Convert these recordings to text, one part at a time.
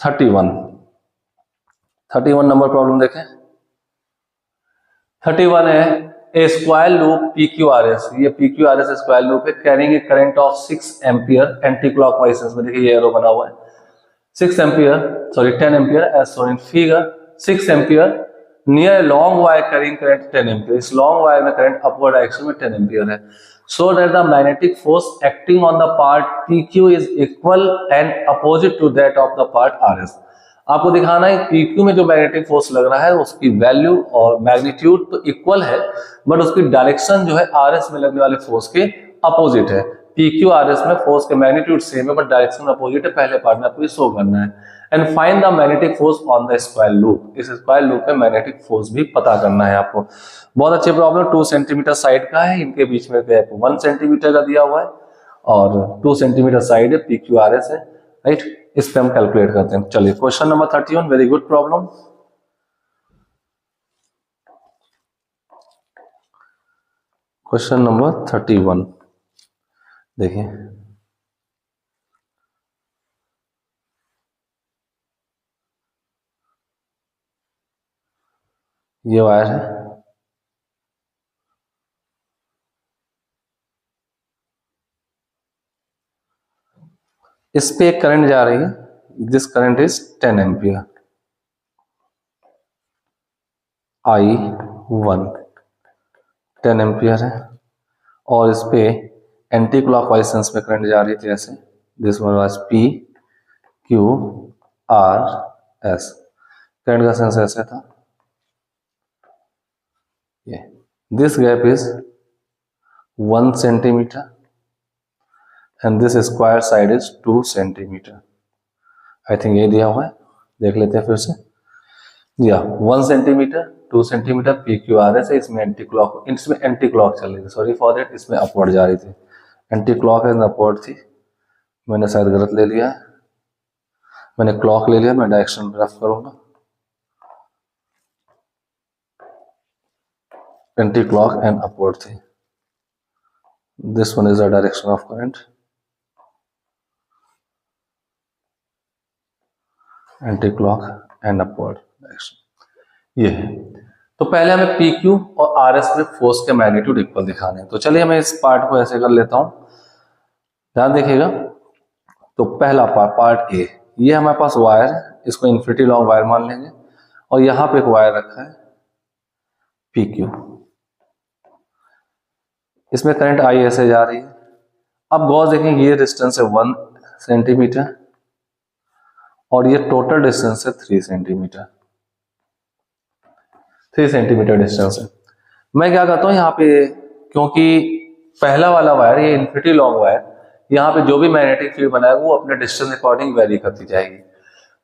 31 number problem देखें। 31 है a square loop PQRS, ये PQRS स्क्वायर लूप है carrying a current of 6 ampere anti clockwise में। देखिए ये एरो बना हुआ है 10 ampere as shown in figure. 6 ampere near long wire carrying current 10 ampere, इस लॉन्ग वायर में करंट अपवर्ड डायरेक्शन में 10 एम्पियर है। So that the magnetic force acting on the part PQ is equal and opposite to that of the part RS। आपको दिखाना है PQ में जो magnetic force लग रहा है उसकी वैल्यू और मैग्नीट्यूड तो इक्वल है, बट उसकी डायरेक्शन जो है RS में लगने वाले फोर्स के अपोजिट है। PQ RS में फोर्स के मैग्नीट्यूड सेम है बट डायरेक्शन अपोजिट है। पहले पार्ट में आपको शो करना है। And find the magnetic force on the square loop, इस स्क्वायर लूप में मैग्नेटिक फोर्स भी पता करना है आपको। बहुत अच्छी प्रॉब्लम, 2 सेंटीमीटर साइड का है, इनके बीच में गैप 1 सेंटीमीटर का दिया हुआ है और 2 सेंटीमीटर साइड है, PQRS है, राइट। इस पे हम कैलकुलेट करते हैं। चलिए question number 31, very good problem. Question number 31 देखिए, ये वायर है, इस पे एक करंट जा रही है, this current is 10 ampere I1 10 ampere है और इस पे एंटी क्लॉकवाइज सेंस में करंट जा रही थी ऐसे, this one was PQRS, current का सेंस ऐसे था, ये this gap is 1 centimetre and this square side is 2 centimetre. I think ये दिया हुआ है, देख लेते हैं फिर से। या 1 सेंटीमीटर 2 सेंटीमीटर PQRS है, इसमें एंटी क्लॉक चल रही थी, सॉरी फॉर दैट, इसमें अपवर्ड जा रही थी, एंटी क्लॉक है अपवर्ड थी, मैंने शायद गलत ले लिया है, मैंने क्लॉक ले लिया, मैं डायरेक्शन रफ करूंगा, एंटी क्लॉक एंड अपवर्ड थी, this one is the direction of current, anti clock and upward direction, ये है। तो पहले हमें PQ और RS में फोर्स के मैग्नीट्यूड इक्वल दिखाने हैं। तो चलिए मैं इस पार्ट को ऐसे कर लेता हूं, ध्यान देखिएगा। तो पहला पार्ट ए, ये हमारे पास वायर है, इसको इन्फिनिटी लॉन्ग वायर मान लेंगे और यहां पे एक वायर रखा है PQ, इसमें करंट I ऐसे जा रही है। अब गौर देखें, ये डिस्टेंस है 1 सेंटीमीटर और ये टोटल डिस्टेंस है 3 सेंटीमीटर, 3 सेंटीमीटर डिस्टेंस है। मैं क्या करता हूं यहाँ पे, क्योंकि पहला वाला वायर ये इन्फिनिटी लॉन्ग वायर, यहाँ पे जो भी मैग्नेटिक फील्ड बनाएगा वो अपने डिस्टेंस अकॉर्डिंग वेरी करती जाएगी।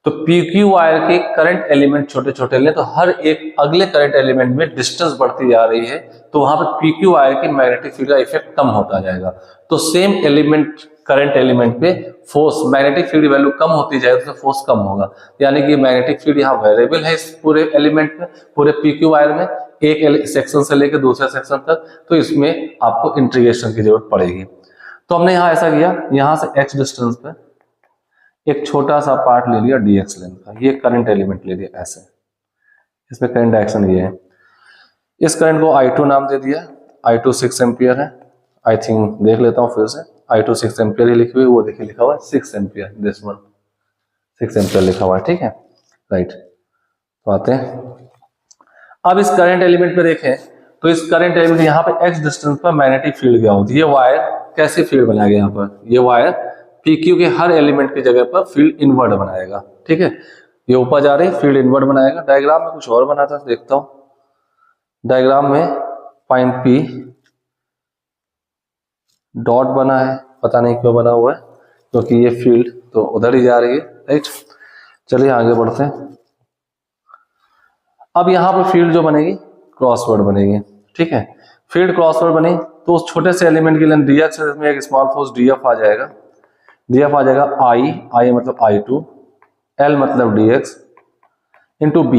तो PQ वायर के करंट एलिमेंट छोटे छोटे लें तो हर एक अगले करंट एलिमेंट में डिस्टेंस बढ़ती जा रही है, तो वहां पे PQ वायर के मैग्नेटिक फील्ड का इफेक्ट कम होता जाएगा। तो सेम एलिमेंट करंट एलिमेंट पे फोर्स मैग्नेटिक फील्ड वैल्यू कम होती जाएगी तो फोर्स कम होगा, यानी कि मैग्नेटिक फील्ड यहाँ वेरिएबल है इस पूरे एलिमेंट में, पूरे PQ वायर में, एक सेक्शन से लेकर दूसरे सेक्शन तक, तो इसमें आपको इंटीग्रेशन की जरूरत पड़ेगी। तो हमने यहाँ ऐसा किया, यहां से X डिस्टेंस पे एक छोटा सा पार्ट ले लिया dx लेंथ का, ये करंट एलिमेंट ले लिया ऐसे, इसमें करंट डायरेक्शन ये है, इस करंट को I2 नाम दे दिया, I2 6 एम्पियर है, आई थिंक देख लेता हूँ फिर से, I2 6 एम्पियर ही लिखी हुई, वो देखिए लिखा हुआ है 6 एम्पियर, दिस वन 6 एम्पियर लिखा हुआ है, ठीक है, राइट। तो आते हैं अब इस करंट एलिमेंट पे देखें, तो इस करंट एलिमेंट यहाँ पे X डिस्टेंस पर मैग्नेटिक फील्ड क्या होती है, ये वायर कैसे फील्ड बनाया गया, यहाँ पर ये वायर PQ के हर एलिमेंट की जगह पर फील्ड इनवर्ड बनाएगा, ठीक है, ये ऊपर जा रही फील्ड इनवर्ड बनाएगा। डायग्राम में कुछ और बना था, देखता हूं, डायग्राम में पॉइंट P डॉट बना है, पता नहीं क्यों बना हुआ है, क्योंकि ये फील्ड तो उधर ही जा रही है, राइट। चलिए आगे बढ़ते हैं। अब यहाँ पर फील्ड जो बनेगी क्रॉसवर्ड बनेगी, ठीक है, फील्ड क्रॉसवर्ड बनी तो उस छोटे से एलिमेंट की लेंथ dx है, इसमें एक स्मॉल फोर्स df आ जाएगा, df आ जाएगा I मतलब I2, L मतलब dx इंटू B,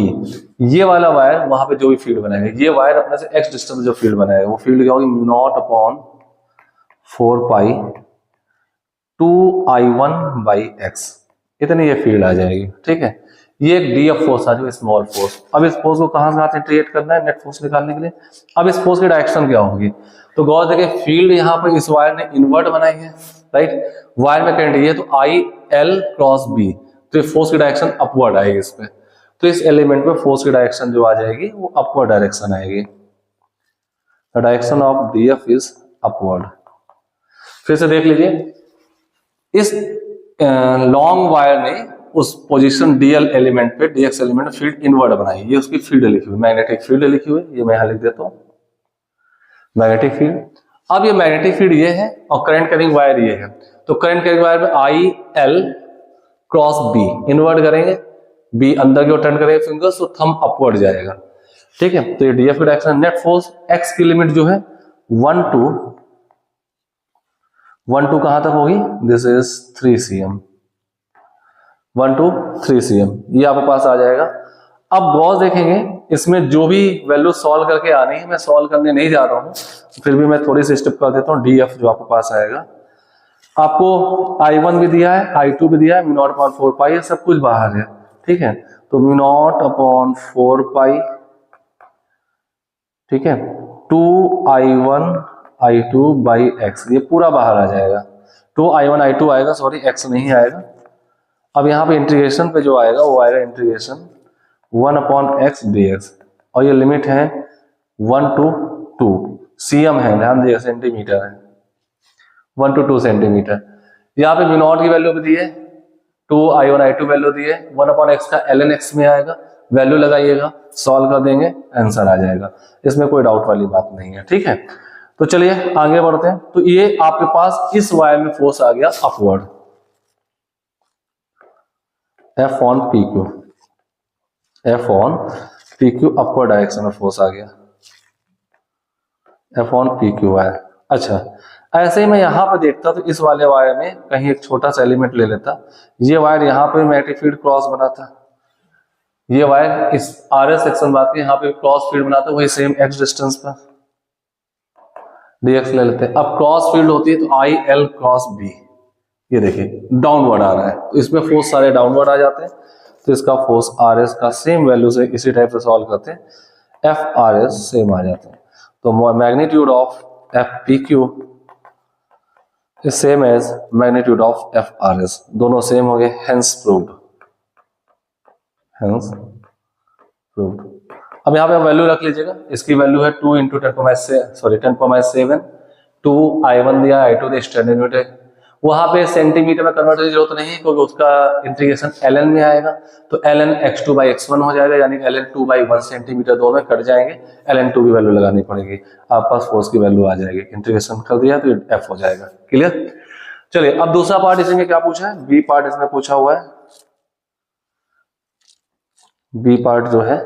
ये वाला वायर वहां पे जो भी फील्ड बनाएगा, ये वायर अपने से X डिस्टेंस जो फील्ड बनाएगा वो फील्ड क्या होगी, mu naught upon 4 pi 2I1 by X, इतनी ये फील्ड आ जाएगी, ठीक है। ये एक डीएफ फोर्स आ जो स्मॉल फोर्स। अब इस फोर्स को कहां से इंटीग्रेट करना है नेट फोर्स निकालने के लिए। अब इस फोर्स की डायरेक्शन क्या होगी, तो गौर देखिए फील्ड यहाँ पर इस वायर ने इनवर्ट बनाई है, राइट। वायर में करंट ये तो आई एल क्रॉस बी, तो ये फोर्स की डायरेक्शन अपवर्ड आएगी इस पे। तो इस एलिमेंट में फोर्स की डायरेक्शन जो आ जाएगी वो अपवर्ड डायरेक्शन आएगी। The direction of DF is upward. फिर से देख लीजिए, इस लॉन्ग वायर ने उस पोजीशन डीएल एलिमेंट पे डीएक्स एलिमेंट में फील्ड इनवर्ट बनाई, ये उसकी फील्ड लिखी हुई, मैग्नेटिक फील्ड लिखी हुई, ये मैं यहां लिख देता हूं मैग्नेटिक फील्ड। अब ये मैग्नेटिक फील्ड ये है और करंट कैरिंग वायर ये है, तो करंट कैरिंग वायर में I L cross B invert करेंगे, बी अंदर की ओर टर्न करेंगे फिंगर्स, तो थंब अपवर्ड जाएगा, ठीक है। तो ये डीएफ की डायरेक्शन नेट फोर्स एक्स की लिमिट जो है 1 to कहां तक होगी, this is 3 cm, 1 to 3 cm, ये आपके पास आ जाएगा। अब गौर देखेंगे इसमें जो भी वैल्यू सॉल्व करके आनी है, मैं सॉल्व करने नहीं जा रहा हूं, फिर भी मैं थोड़ी सी स्टेप कर देता हूं। डीएफ जो आपके पास आएगा, आपको I1 भी दिया है, I2 भी दिया है, म्यू नॉट अपॉन 4 पाई, सब कुछ बाहर है, ठीक है। तो म्यू नॉट अपॉन 4 पाई, ठीक है, 2I1 I2 बाई एक्स, ये पूरा बाहर आ जाएगा। 2I1 I2 आएगा, सॉरी एक्स नहीं आएगा। अब यहाँ पे इंटीग्रेशन पे जो आएगा वो आएगा integration 1 upon x D x, और ये लिमिट है 1 to 2 cm है, ध्यान दिए सेंटीमीटर है, 1 to 2 सेंटीमीटर। यहाँ पे म्यू नॉट की वैल्यू भी दी है, 2I1 I2 वैल्यू दी है, 1 अपॉन एक्स का ln x में आएगा, वैल्यू लगाइएगा, सॉल्व कर देंगे, आंसर आ जाएगा, इसमें कोई डाउट वाली बात नहीं है, ठीक है। तो चलिए आगे बढ़ते हैं। तो ये आपके पास इस वायर में फोर्स आ गया upward, F on PQ, F on PQ upward direction में फोर्स आ गया, F on PQ है। अच्छा, ऐसे ही मैं यहां पर देखता तो इस वाले वायर में कहीं एक छोटा सा एलिमेंट ले लेता, ये वायर यहां पे मैग्नेटिक फील्ड क्रॉस बनाता, ये वायर इस RS सेक्शन बात की यहाँ पे क्रॉस फील्ड बनाता, वही सेम x डिस्टेंस पर dx ले लेते हैं। अब क्रॉस फील्ड होती है तो आई एल क्रॉस बी, ये देखिए डाउनवर्ड आ रहा है, तो इसमें फोर्स सारे डाउनवर्ड आ जाते हैं, तो इसका फोर्स RS का सेम वैल्यू से इसी टाइप से सॉल्व करते हैं, FRS सेम आ जाते हैं। तो magnitude of FPQ is same as magnitude of FRS, दोनों सेम हो गए, हेंस प्रूव्ड, हेंस प्रूव्ड। अब यहाँ पे आप वैल्यू रख लीजिएगा, इसकी वैल्यू है 2 × 10⁻7, 2I1 दिया, I2 दिया, स्टैंडर्ड यूनिट है, वहां पे सेंटीमीटर में कन्वर्ट की जरूरत नहीं है क्योंकि उसका इंटीग्रेशन ln में आएगा, तो ln x2/x1 हो जाएगा, यानी ln 2/1 सेंटीमीटर, दोनों कट जाएंगे, ln 2 की वैल्यू लगानी पड़ेगी, आप पास फोर्स की वैल्यू आ जाएगी, इंटीग्रेशन कर दिया तो F हो जाएगा, क्लियर। चलिए अब दूसरा पार्ट इसमें क्या पूछा है, बी पार्ट इसमें पूछा हुआ है, बी पार्ट जो है,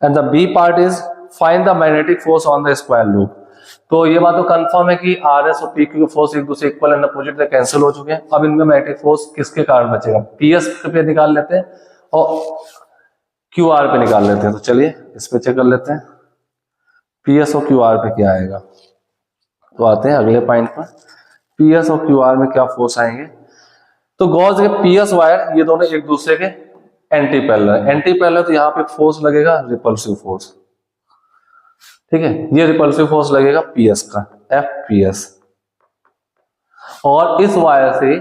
and the B part is find the magnetic force on the square loop. तो ये बात तो कंफर्म है कि RS और PQ के फोर्स एक दूसरे इक्वल एंड अपोजिट में कैंसिल हो चुके हैं। अब इनमें मैग्नेटिक फोर्स किसके कारण बचेगा, PS पे निकाल लेते हैं और QR पे निकाल लेते हैं। तो चलिए इस पे चेक कर लेते हैं PS और QR पे क्या आएगा। तो आते हैं अगले पॉइंट पर, PS और QR में क्या फोर्स आएंगे। तो गौर से PS वायर ये दोनों एक दूसरे के एंटी पैरेलल, तो यहाँ पे फोर्स लगेगा रिपल्सिव फोर्स, ठीक है, ये रिपल्सिव फोर्स लगेगा PS का, FPS। और इस वायर से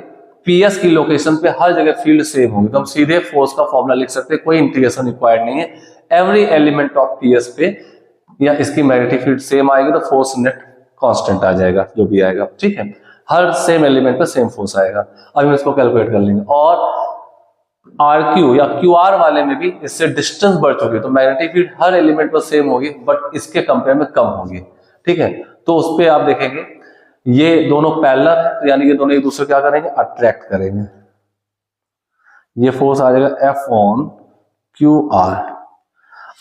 PS की लोकेशन पे हर जगह फील्ड सेम होगी, तो हम सीधे फोर्स का फॉर्मूला लिख सकते हैं, कोई इंटीग्रेशन रिक्वायर्ड नहीं है। एवरी एलिमेंट ऑफ PS पे या इसकी मैग्नेटिक फील्ड सेम आएगी तो फोर्स नेट कांस्टेंट आ जाएगा, जो भी आएगा, ठीक है, हर सेम एलिमेंट पे सेम फोर्स आएगा। अब हम इसको कैलकुलेट कर लेंगे, और RQ या QR वाले में भी इससे डिस्टेंस बढ़ चुकी है, तो मैग्नेटिक फील्ड हर एलिमेंट पर सेम होगी बट इसके कंपेयर में कम होगी, ठीक है। तो उस पर आप देखेंगे ये दोनों पैरेलल है, तो यानी ये दोनों एक दूसरे क्या करेंगे, अट्रैक्ट करेंगे, ये फोर्स आ जाएगा F on QR।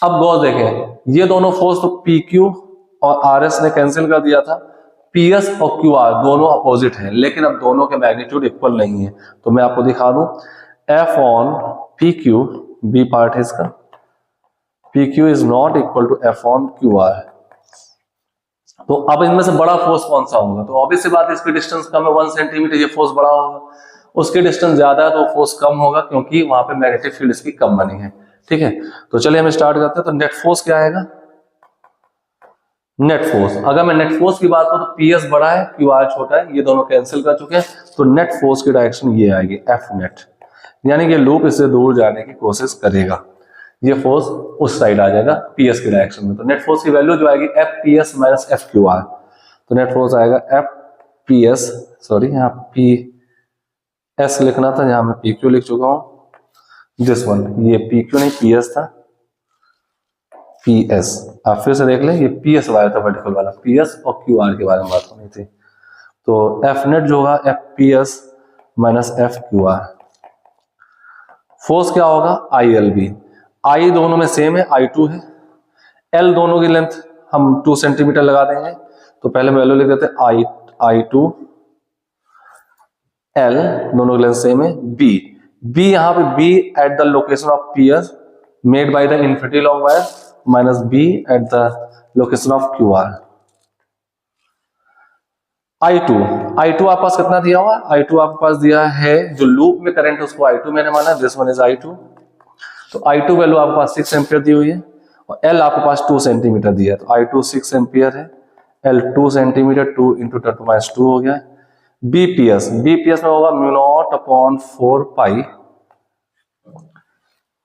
अब गौर देखें, ये दोनों फोर्स तो PQ और RS ने कैंसिल कर दिया था, PS और QR दोनों अपोजिट हैं, लेकिन अब दोनों के मैग्नीट्यूड इक्वल नहीं है। तो मैं आपको दिखा दूं, F on PQ, B part है इसका, PQ is not equal to F on QR। तो अब इनमें से बड़ा फोर्स कौन सा होगा, तो ऑब्वियस सी बात है, इसकी डिस्टेंस कम है 1 सेंटीमीटर, ये फोर्स बड़ा होगा। उसकी डिस्टेंस ज्यादा है तो फोर्स कम होगा, क्योंकि वहां पे मैग्नेटिक फील्ड इसकी कम बनी है। ठीक है, तो चलिए हम स्टार्ट करते हैं। तो नेट फोर्स क्या आएगा? नेट फोर्स, अगर मैं नेट फोर्स की बात करूं तो PS बड़ा है, QR छोटा है, ये दोनों कैंसिल कर चुके हैं, तो नेट फोर्स की डायरेक्शन ये आएगी F नेट, यानी कि लूप इससे दूर जाने की कोशिश करेगा, ये फोर्स उस साइड आ जाएगा PS की डायरेक्शन में। तो नेट फोर्स की वैल्यू जो आएगी FPS माइनस FQR, तो नेट फोर्स आएगा FPS, सॉरी यहाँ PS लिखना था, यहाँ मैं PQ लिख चुका हूं, दिस वन, ये PQ नहीं PS था, PS, आप फिर से देख लें, ये PS वाला था वर्टिकल वाला, PS और QR के बारे में बात होनी थी। तो F नेट जो होगा FPS माइनस FQR। फोर्स क्या होगा? ILB, I दोनों में सेम है, I2 है, L दोनों की लेंथ हम 2 सेंटीमीटर लगा देंगे, तो पहले वैल्यू लिख देते हैं I2 L, दोनों की लेंथ सेम है। B यहाँ पे B at the location of PS made by the infinity long wire minus B at the location of QR। I2 आपके पास कितना दिया हुआ? I2 आपके पास दिया है, जो लूप में करंट है उसको I2 मैंने माना, दिस वन इज I2, तो I2 वैल्यू आपके पास 6 एम्पियर दी हुई है, और L आपके पास 2 सेंटीमीटर दिया है, तो I2 6 एम्पियर है, L 2 सेंटीमीटर, 2 इंटू 10⁻² हो गया। BPS में होगा μ0/4 पाई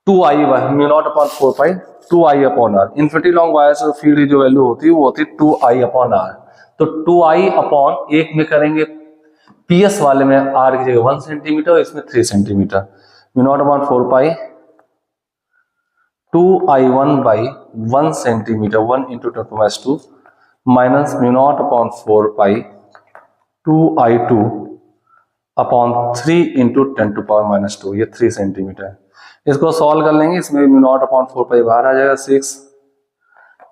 2I, μ0/4 पाई 2I/r। इन्फिनिटी लॉन्ग वायर से फील्ड की जो वैल्यू होती है वो होती है 2I/r, तो 2I/1 में करेंगे, PS वाले में R की जगह 1 सेंटीमीटर, इसमें 3 सेंटीमीटर, μ0/4 पाई 2I1/1 सेंटीमीटर, 1 इंटू 10⁻² माइनस μ0/4 पाई 2I2/3 इंटू 10⁻², ये 3 सेंटीमीटर है। इसको सॉल्व कर लेंगे, इसमें μ0/4 पाई बाहर आ जाएगा, 6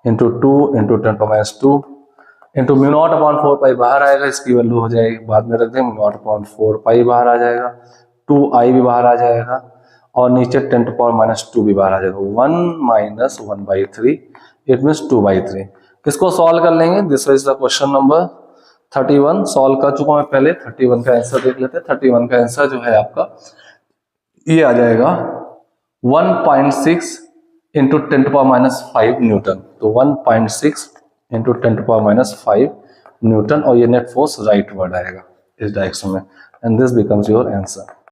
इंटू 2 इंटू 10⁻² इंटू μ0/4 पाई बाहर आएगा, इसकी वैल्यू हो जाएगी, बाद में रख देंगे, μ0/4 पाई बाहर आ जाएगा, 2I भी बाहर आ जाएगा, और नीचे 10⁻² भी बाहर आ जाएगा, 1 माइनस 1/3, इट मीन्स 2/3। किसको सॉल्व कर लेंगे? This is the question number 31, solve कर चुका मैं पहले, 31 का आंसर देख लेते हैं। 31 का आंसर जो है आपका ये आ जाएगा 1.6 इंटू 10⁻5 न्यूटन, तो 1.6 इंटू 10⁻5 न्यूटन, और ये नेट फोर्स राइट वर्ड आएगा इस डायरेक्शन में, and this becomes your answer.